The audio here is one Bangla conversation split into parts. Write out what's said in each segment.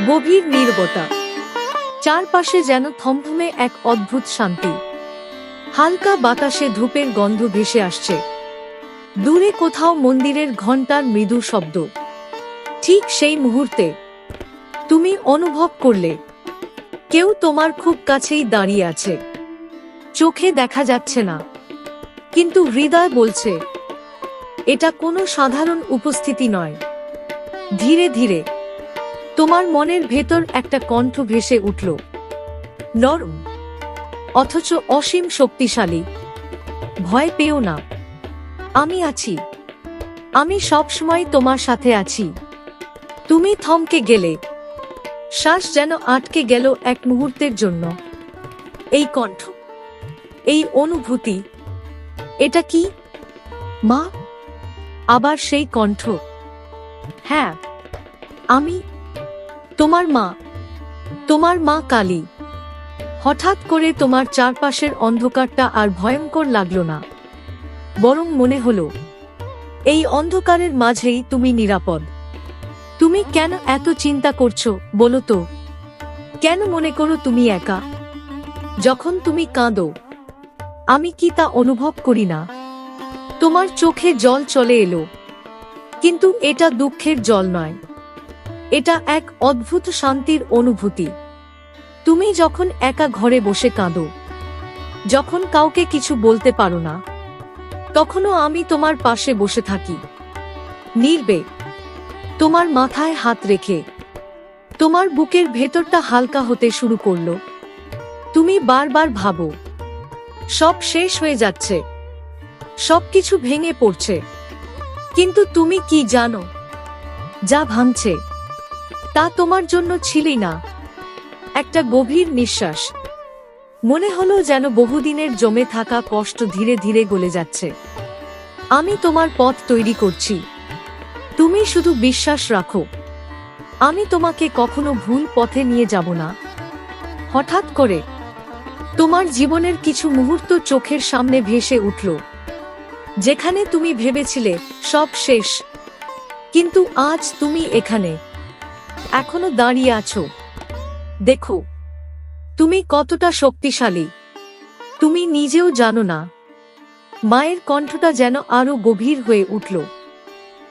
গভীর নীরবতা, চারপাশে যেন থমথমে এক অদ্ভুত শান্তি। হালকা বাতাসে ধূপের গন্ধ ভেসে আসছে, দূরে কোথাও মন্দিরের ঘণ্টার মৃদু শব্দ। ঠিক সেই মুহূর্তে তুমি অনুভব করলে কেউ তোমার খুব কাছেই দাঁড়িয়ে আছে। চোখে দেখা যাচ্ছে না, কিন্তু হৃদয় বলছে এটা কোনো সাধারণ উপস্থিতি নয়। ধীরে ধীরে তোমার মনের ভেতর একটা কণ্ঠ ভেসে উঠল, নরম অথচ অসীম শক্তিশালী। ভয় পেও না, আমি আছি, আমি সবসময় তোমার সাথে আছি। তুমি থমকে গেলে, শ্বাস যেন আটকে গেল এক মুহূর্তের জন্য। এই কণ্ঠ, এই অনুভূতি, এটা কি মা? আবার সেই কণ্ঠ, হ্যাঁ আমি তোমার মা, তোমার মা কালী। হঠাৎ করে তোমার চারপাশের অন্ধকারটা আর ভয়ঙ্কর লাগলো না, বরং মনে হলো এই অন্ধকারের মাঝেই তুমি নিরাপদ। তুমি কেন এত চিন্তা করছো বলো তো? কেন মনে করো তুমি একা? যখন তুমি কাঁদো, আমি কি তা অনুভব করি না? তোমার চোখে জল চলে এলো, কিন্তু এটা দুঃখের জল নয়, এটা এক অদ্ভুত শান্তির অনুভূতি। তুমি যখন একা ঘরে বসে কাঁদো, যখন কাউকে কিছু বলতে পারো না, তখনও আমি তোমার পাশে বসে থাকি, নীরবে, তোমার মাথায় হাত রেখে। তোমার বুকের ভেতরটা হালকা হতে শুরু করলো। তুমি বারবার ভাবো সব শেষ হয়ে যাচ্ছে, সবকিছু ভেঙে পড়ছে, কিন্তু তুমি কি জানো, যা ভাঙছে তা তোমার জন্য ছিলই না। একটা গভীর নিঃশ্বাস, মনে হলো যেন বহুদিনের জমে থাকা কষ্ট ধীরে ধীরে গলে যাচ্ছে। আমি তোমার পথ তৈরি করছি, তুমি শুধু বিশ্বাস রাখো, আমি তোমাকে কখনো ভুল পথে নিয়ে যাব না। হঠাৎ করে তোমার জীবনের কিছু মুহূর্ত চোখের সামনে ভেসে উঠল, যেখানে তুমি ভেবেছিলে সব শেষ, কিন্তু আজ তুমি এখানে, এখনো দাঁড়িয়ে আছো। দেখো তুমি কতটা শক্তিশালী তুমি নিজেও জানো না। মায়ের কণ্ঠটা যেন আরো গভীর হয়ে উঠল।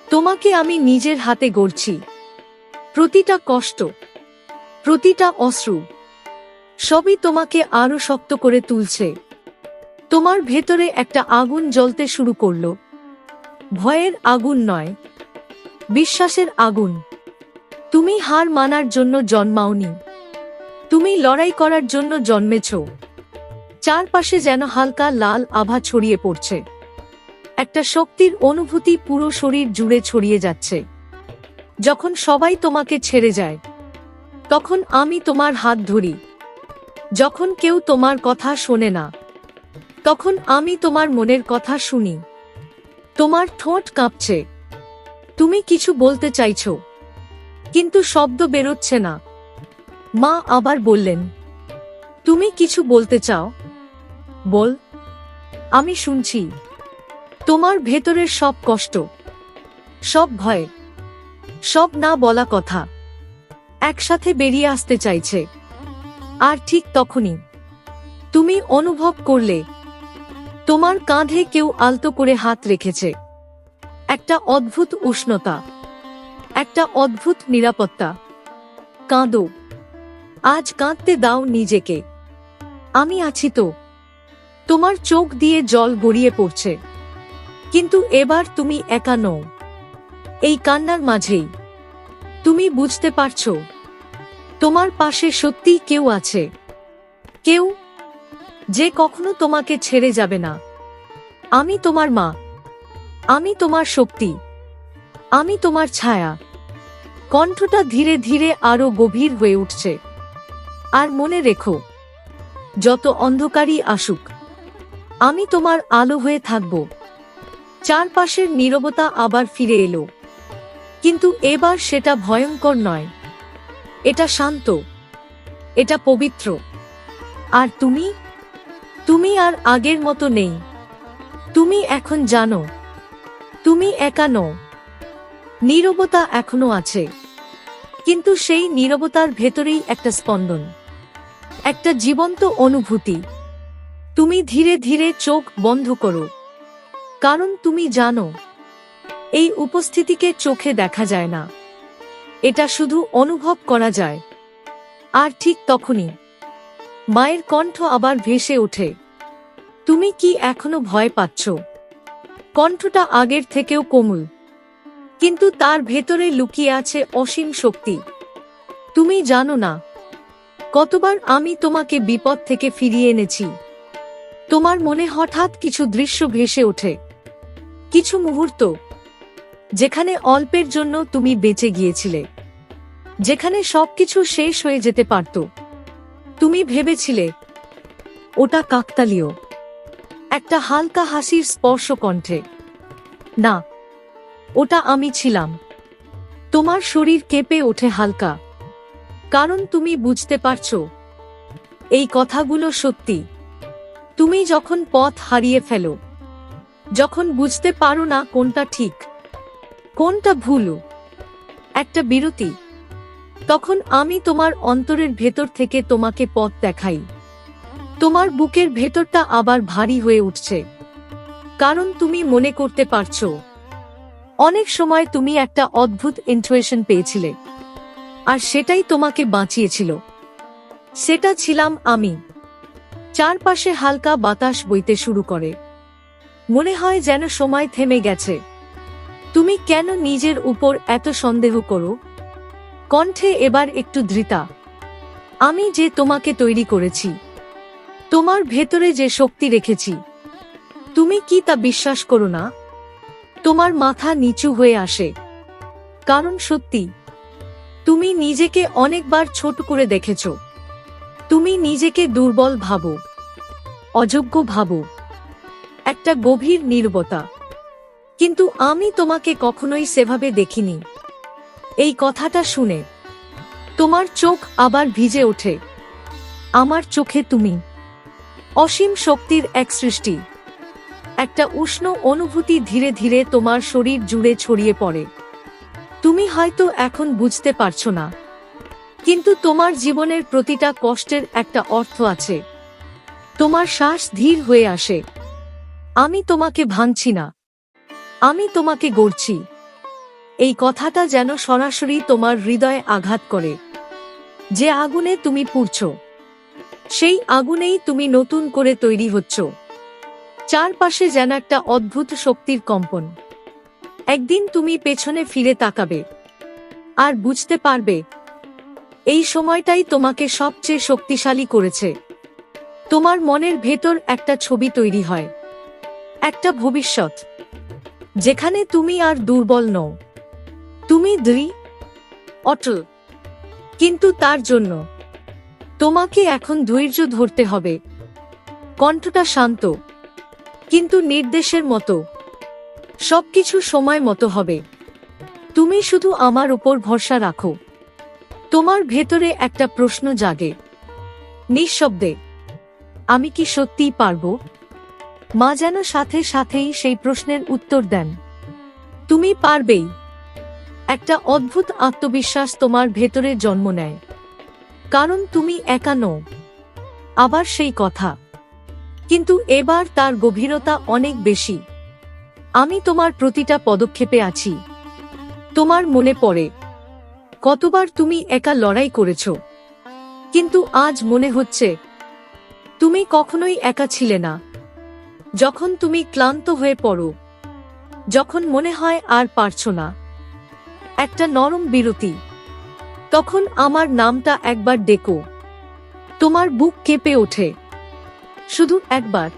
তোমাকে আমি নিজের হাতে গড়ছি, প্রতিটা কষ্ট, প্রতিটা অশ্রু, সবই তোমাকে আরো শক্ত করে তুলছে। তোমার ভেতরে একটা আগুন জ্বলতে শুরু করলো, ভয়ের আগুন নয়, বিশ্বাসের আগুন। তুমি হার মানার জন্য জন্মাওনি, তুমি লড়াই করার জন্য জন্মেছ। চারপাশে যেন হালকা লাল আভা ছড়িয়ে পড়ছে, একটা শক্তির অনুভূতি পুরো শরীর জুড়ে ছড়িয়ে যাচ্ছে। যখন সবাই তোমাকে ছেড়ে যায়, তখন আমি তোমার হাত ধরি। যখন কেউ তোমার কথা শোনে না, তখন আমি তোমার মনের কথা শুনি। তোমার ঠোঁট কাঁপছে, তুমি কিছু বলতে চাইছো, কিন্তু শব্দ বেরোচ্ছে না। মা আবার বললেন, তুমি কিছু বলতে চাও, বল, আমি শুনছি। তোমার ভেতরের সব কষ্ট, সব ভয়, সব না বলা কথা একসাথে বেরিয়ে আসতে চাইছে। আর ঠিক তখনই তুমি অনুভব করলে তোমার কাঁধে কেউ আলতো করে হাত রেখেছে। একটা অদ্ভুত উষ্ণতা, একটা অদ্ভুত নিরাপত্তা। কাঁদো, আজ কাঁদতে দাও নিজেকে, আমি আছি তো। তোমার চোখ দিয়ে জল গড়িয়ে পড়ছে, কিন্তু এবার তুমি একা নও। এই কান্নার মাঝেই তুমি বুঝতে পারছো তোমার পাশে সত্যিই কেউ আছে, কেউ যে কখনো তোমাকে ছেড়ে যাবে না। আমি তোমার মা, আমি তোমার শক্তি, আমি তোমার ছায়া। কণ্ঠটা ধীরে ধীরে আরো গভীর হয়ে উঠছে। আর মনে রেখো, যত অন্ধকারই আসুক, আমি তোমার আলো হয়ে থাকব। চারপাশের নীরবতা আবার ফিরে এলো, কিন্তু এবার সেটা ভয়ঙ্কর নয়, এটা শান্ত, এটা পবিত্র। আর তুমি, তুমি আর আগের মতো নেই। তুমি এখন জানো, তুমি একা নও। নীরবতা এখনো আছে, কিন্তু সেই নীরবতার ভেতরেই একটা স্পন্দন, একটা জীবন্ত অনুভূতি। তুমি ধীরে ধীরে চোখ বন্ধ করো, কারণ তুমি জানো এই উপস্থিতিকে চোখে দেখা যায় না, এটা শুধু অনুভব করা যায়। আর ঠিক তখনই মায়ের কণ্ঠ আবার ভেসে ওঠে, তুমি কি এখনো ভয় পাচ্ছ? কণ্ঠটা আগের থেকেও কোমল, কিন্তু তার ভেতরে লুকিয়ে আছে অসীম শক্তি। তুমি জানো না কতবার আমি তোমাকে বিপদ থেকে ফিরিয়ে এনেছি। তোমার মনে হঠাৎ কিছু দৃশ্য ভেসে ওঠে, কিছু মুহূর্ত যেখানে অল্পের জন্য তুমি বেঁচে গিয়েছিলে, যেখানে সবকিছু শেষ হয়ে যেতে পারত। তুমি ভেবেছিলে ওটা কাকতালীয়, একটা হালকা হাসির স্পর্শ কণ্ঠে। না, ওটা আমি ছিলাম। তোমার শরীর কেঁপে ওঠে হালকা, কারণ তুমি বুঝতে পারছো এই কথাগুলো সত্যি। তুমি যখন পথ হারিয়ে ফেলো, যখন বুঝতে পারো না কোনটা ঠিক কোনটা ভুল, একটা বিরতি, তখন আমি তোমার অন্তরের ভেতর থেকে তোমাকে পথ দেখাই। তোমার বুকের ভেতরটা আবার ভারী হয়ে উঠছে, কারণ তুমি মনে করতে পারছো অনেক সময় তুমি একটা অদ্ভুত ইনটুইশন পেয়েছিলে, আর সেটাই তোমাকে বাঁচিয়েছিল। সেটা ছিলাম আমি। চারপাশে হালকা বাতাস বইতে শুরু করে, মনে হয় যেন সময় থেমে গেছে। তুমি কেন নিজের উপর এত সন্দেহ করো? কণ্ঠে এবার একটু দৃঢ়তা। আমি যে তোমাকে তৈরি করেছি, তোমার ভেতরে যে শক্তি রেখেছি, তুমি কি তা বিশ্বাস করো না? তোমার মাথা নিচু হয়ে আসে, কারণ সত্যি তুমি নিজেকে অনেকবার ছোট করে দেখেছো। তুমি নিজেকে দুর্বল ভাবো, অযোগ্য ভাবো, একটা গভীর নীরবতা। কিন্তু আমি তোমাকে কখনোই সেভাবে দেখিনি। এই কথাটা শুনে তোমার চোখ আবার ভিজে ওঠে। আমার চোখে তুমি অসীম শক্তির এক সৃষ্টি। একটা উষ্ণ অনুভূতি ধীরে ধীরে তোমার শরীর জুড়ে ছড়িয়ে পড়ে। তুমি হয়তো এখন বুঝতে পারছো না, কিন্তু তোমার জীবনের প্রতিটা কষ্টের একটা অর্থ আছে। তোমার শ্বাস ধীর হয়ে আসে। আমি তোমাকে ভাঙছি না, আমি তোমাকে গড়ছি। এই কথাটা যেন সরাসরি তোমার হৃদয়ে আঘাত করে। যে আগুনে তুমি পুড়ছো, সেই আগুনেই তুমি নতুন করে তৈরি হচ্ছ। চারপাশে যেন একটা অদ্ভুত শক্তির কম্পন। একদিন তুমি পেছনে ফিরে তাকাবে আর বুঝতে পারবে এই সময়টাই তোমাকে সবচেয়ে শক্তিশালী করেছে। তোমার মনের ভেতর একটা ছবি তৈরি হয়, একটা ভবিষ্যৎ যেখানে তুমি আর দুর্বল নও, তুমি দৃঢ়, অটল। কিন্তু তার জন্য তোমাকে এখন ধৈর্য ধরতে হবে। কণ্ঠটা শান্ত, কিন্তু নির্দেশের মতো। সবকিছু সময় মতো হবে। তুমি শুধু আমার উপর ভরসা রাখো। তোমার ভেতরে একটা প্রশ্ন জাগে, নিঃশব্দে, আমি কি সত্যিই পারবো? মা যেন সাথে সাথেই সেই প্রশ্নের উত্তর দেন, তুমি পারবেই। একটা অদ্ভুত আত্মবিশ্বাস তোমার ভেতরে জন্ম নেয়, কারণ তুমি একা নও। আবার সেই কথা, কিন্তু এবার তার গভীরতা অনেক বেশি। আমি তোমার প্রতিটা পদক্ষেপে আছি। তোমার মনে পড়ে কতবার তুমি একা লড়াই করেছ, কিন্তু আজ মনে হচ্ছে তুমি কখনোই একা ছিলে না। যখন তুমি ক্লান্ত হয়ে পড়ো, যখন মনে হয় আর পারছো না, একটা নরম বিরতি, তখন আমার নামটা একবার ডেকো। তোমার বুক কেঁপে ওঠে, শুধু একবার,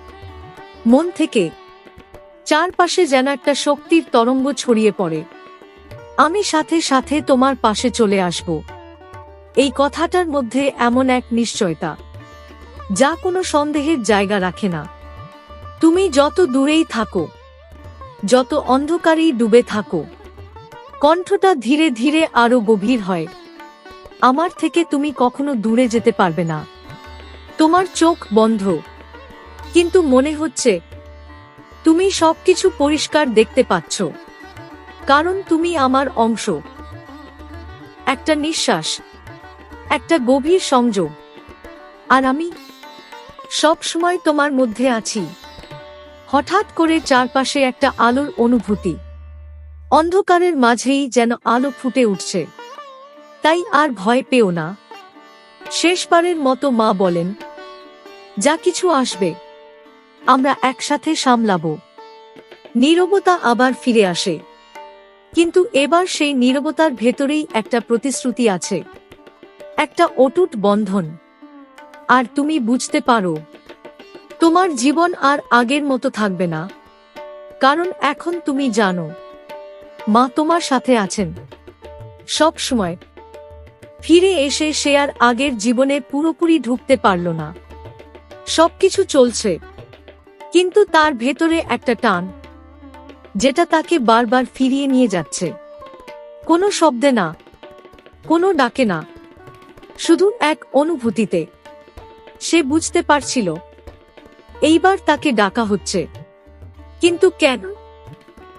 মন থেকে। চারপাশে যেন একটা শক্তির তরঙ্গ ছড়িয়ে পড়ে। আমি সাথে সাথে তোমার পাশে চলে আসব। এই কথাটার মধ্যে এমন এক নিশ্চয়তা যা কোনো সন্দেহের জায়গা রাখে না। তুমি যত দূরেই থাকো, যত অন্ধকারেই ডুবে থাকো, কণ্ঠটা ধীরে ধীরে আরো গভীর হয়, আমার থেকে তুমি কখনো দূরে যেতে পারবে না। তোমার চোখ বন্ধ, কিন্তু মনে হচ্ছে তুমি সবকিছু পরিষ্কার দেখতে পাচ্ছ, কারণ তুমি আমার অংশ। একটা নিঃশ্বাস, একটা গভীর সংযোগ। আর আমি সব সময় তোমার মধ্যে আছি। হঠাৎ করে চারপাশে একটা আলোর অনুভূতি। অন্ধকারের মাঝেই যেন আলো ফুটে উঠছে। তাই আর ভয় পেও না। শেষবারের মতো মা বলেন, যা কিছু আসবে আমরা একসাথে সামলাবো। নীরবতা আবার ফিরে আসে, কিন্তু এবার সেই নীরবতার ভেতরেই একটা প্রতিশ্রুতি আছে, একটা অটুট বন্ধন। আর তুমি বুঝতে পারো তোমার জীবন আর আগের মতো থাকবে না, কারণ এখন তুমি জানো মা তোমার সাথে আছেন সব সময়। ফিরে এসে সে আর আগের জীবনে পুরোপুরি ঢুকতে পারল না। সবকিছু চলছে, কিন্তু তার ভেতরে একটা টান, যেটা তাকে বারবার ফিরিয়ে নিয়ে যাচ্ছে। কোনো শব্দে না, কোনো ডাকে না, শুধু এক অনুভূতিতে। সে বুঝতে পারছিল এইবার তাকে ডাকা হচ্ছে। কিন্তু কেন?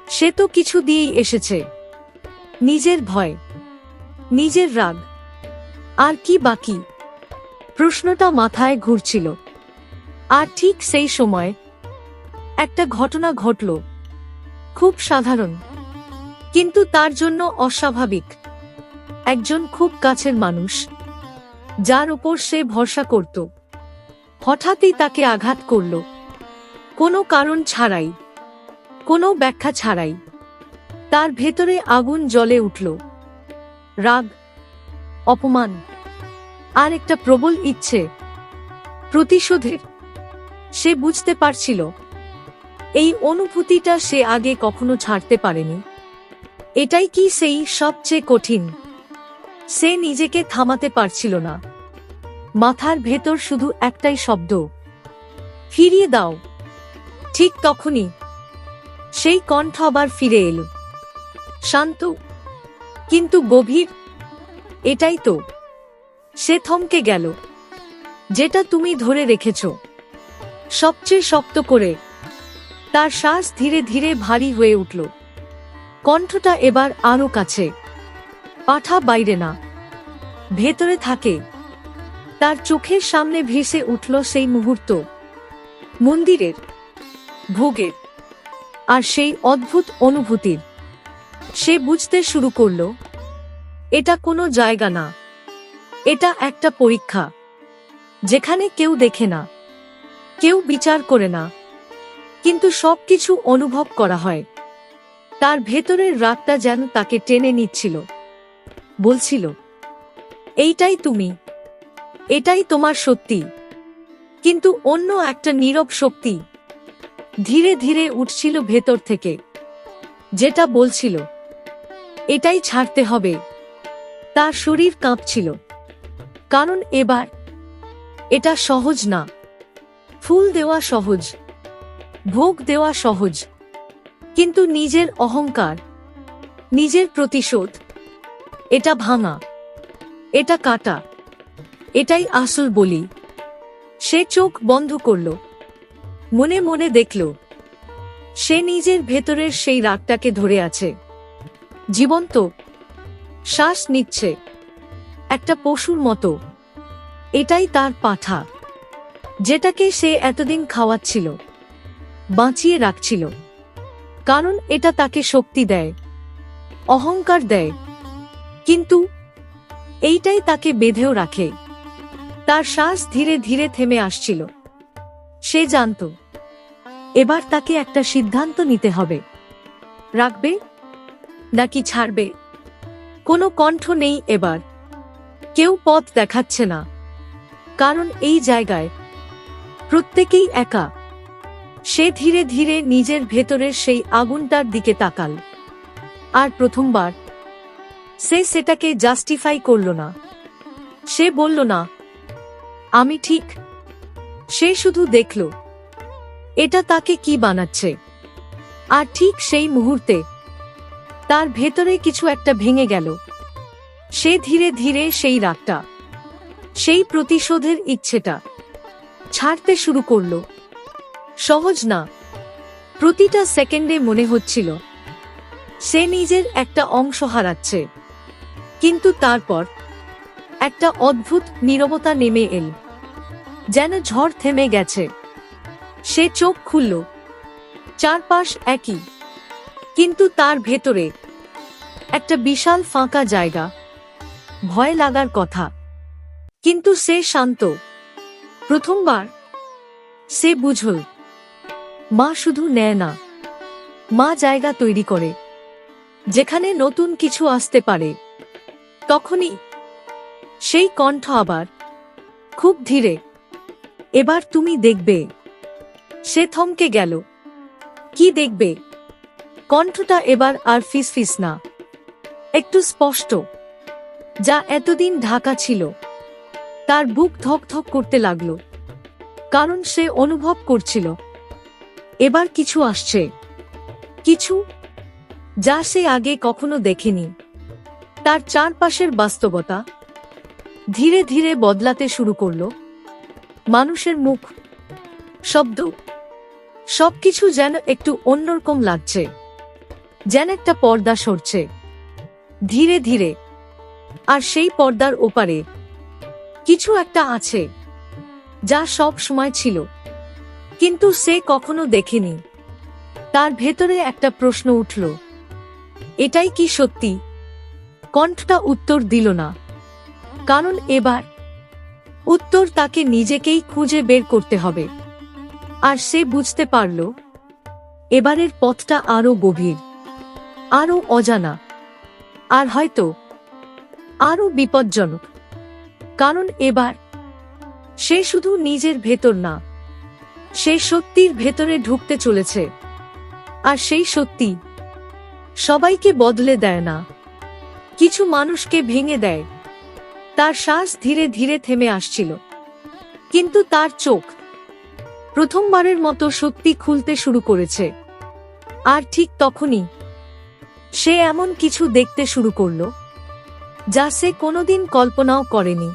সে তো কিছু দিয়েই এসেছে, নিজের ভয়, নিজের রাগ, আর কি বাকি? প্রশ্নটা মাথায় ঘুরছিল। আর ঠিক সেই সময় একটা ঘটনা ঘটল, খুব সাধারণ, কিন্তু তার জন্য অস্বাভাবিক। একজন খুব কাছের মানুষ, যার উপর সে ভরসা করত, হঠাৎই তাকে আঘাত করল। কোনো কারণ ছাড়াই, কোনো ব্যাখ্যা ছাড়াই। তার ভেতরে আগুন জ্বলে উঠল। রাগ, অপমান, আর একটা প্রবল ইচ্ছে প্রতিশোধের। সে বুঝতে পারছিল এই অনুভূতিটা সে আগে কখনো ছাড়তে পারেনি। এটাই কি সেই সবচেয়ে কঠিন? সে নিজেকে থামাতে পারছিল না। মাথার ভেতর শুধু একটাই শব্দ, ফিরিয়ে দাও। ঠিক তখনই সেই কণ্ঠ আবার ফিরে এলো, শান্ত কিন্তু গভীর। এটাই তো। সে থমকে গেল। যেটা তুমি ধরে রেখেছ সবচেয়ে শক্ত করে। তার শ্বাস ধীরে ধীরে ভারী হয়ে উঠল। কণ্ঠটা এবার আরো কাছে, পাঠা বাইরে না, ভেতরে থাকে। তার চোখের সামনে ভেসে উঠল সেই মুহূর্ত, মন্দিরের, ভোগের, আর সেই অদ্ভুত অনুভূতির। সে বুঝতে শুরু করল এটা কোনো জায়গা না, এটা একটা পরীক্ষা, যেখানে কেউ দেখে না, কেউ বিচার করে না, কিন্তু সবকিছু অনুভব করা হয়। তার ভেতরের রাগটা যেন তাকে টেনে নিচ্ছিল, বলছিল এইটাই তুমি, এটাই তোমার সত্যি। কিন্তু অন্য একটা নীরব শক্তি ধীরে ধীরে উঠছিল ভেতর থেকে, যেটা বলছিল এটাই ছাড়তে হবে। তার শরীর কাঁপছিল, কারণ এবার এটা সহজ না। ফুল দেওয়া সহজ, ভোগ দেওয়া সহজ, কিন্তু নিজের অহংকার, নিজের প্রতিশোধ, এটা ভাঙা, এটা কাটা, এটাই আসল বলি। সে চোখ বন্ধ করল, মনে মনে দেখল সে নিজের ভেতরের সেই রাগটাকে ধরে আছে, জীবন্ত, শ্বাস নিচ্ছে একটা পশুর মতো। এটাই তার পাঠা, যেটাকে সে এতদিন খাওয়াচ্ছিল, বাঁচিয়ে রাখছিল। কারণ এটা তাকে শক্তি দেয়, অহংকার দেয়, কিন্তু এইটাই তাকে বেঁধেও রাখে। তার শ্বাস ধীরে ধীরে থেমে আসছিল। সে জানত এবার তাকে একটা সিদ্ধান্ত নিতে হবে, রাখবে নাকি ছাড়বে। কোনো কণ্ঠ নেই এবার, কেউ পথ দেখাচ্ছে না, কারণ এই জায়গায় প্রত্যেকেই একা। সে ধীরে ধীরে নিজের ভেতরের সেই আগুনটার দিকে তাকাল। আর প্রথমবার সে সেটাকে জাস্টিফাই করল না। সে বলল না আমি ঠিক। সে শুধু দেখল এটা তাকে কি বানাচ্ছে। আর ঠিক সেই মুহূর্তে তার ভেতরে কিছু একটা ভেঙে গেল। সে ধীরে ধীরে সেই রাগটা, সেই প্রতিশোধের ইচ্ছেটা ছাড়তে শুরু করল। সহজ না, প্রতিটা সেকেন্ডে মনে হচ্ছিল সে নিজের একটা অংশ হারাচ্ছে। কিন্তু তারপর একটা অদ্ভুত নীরবতা নেমে এল, যেন ঝড় থেমে গেছে। সে চোখ খুলল, চারপাশ একই, কিন্তু তার ভেতরে একটা বিশাল ফাঁকা জায়গা। ভয় লাগার কথা, কিন্তু সে শান্ত। প্রথমবার সে বুঝল, মা শুধু নেয় না, মা জায়গা তৈরি করে যেখানে নতুন কিছু আসতে পারে। তখনই সেই কণ্ঠ আবার, খুব ধীরে, এবার তুমি দেখবে। সে থমকে গেল। কি দেখবে? কণ্ঠটা এবার আর ফিসফিস না, একটু স্পষ্ট, যা এতদিন ঢাকা ছিল। তার বুক ধকধক করতে লাগলো, কারণ সে অনুভব করছিল এবার কিছু আসছে, কিছু যা সে আগে কখনো দেখেনি। তার চারপাশের বাস্তবতা ধীরে ধীরে বদলাতে শুরু করলো। মানুষের মুখ, শব্দ, সবকিছু যেন একটু অন্যরকম লাগছে, যেন একটা পর্দা সরছে ধীরে ধীরে। আর সেই পর্দার ওপারে কিছু একটা আছে, যা সব সময় ছিল, কিন্তু সে কখনো দেখেনি। তার ভেতরে একটা প্রশ্ন উঠল, এটাই কি সত্যি? কণ্ঠটা উত্তর দিল না, কারণ এবার উত্তর তাকে নিজেকেই খুঁজে বের করতে হবে। আর সে বুঝতে পারল, এবারের পথটা আরো গভীর, আরো অজানা, আর হয়তো আরো বিপজ্জনক। কারণ এবার সে শুধু নিজের ভেতর না, সে সত্যির ভেতরে ঢুকতে চলেছে। আর সেই সত্যি সবাইকে বদলে দেয় না, কিছু মানুষকে ভেঙে দেয়। তার শ্বাস ধীরে ধীরে থেমে আসছিল, কিন্তু তার চোখ প্রথমবারের মতো সত্যি খুলতে শুরু করেছে। আর ঠিক তখনই সে এমন কিছু দেখতে শুরু করলো, যা সে কোনোদিন কল্পনাও করেনি।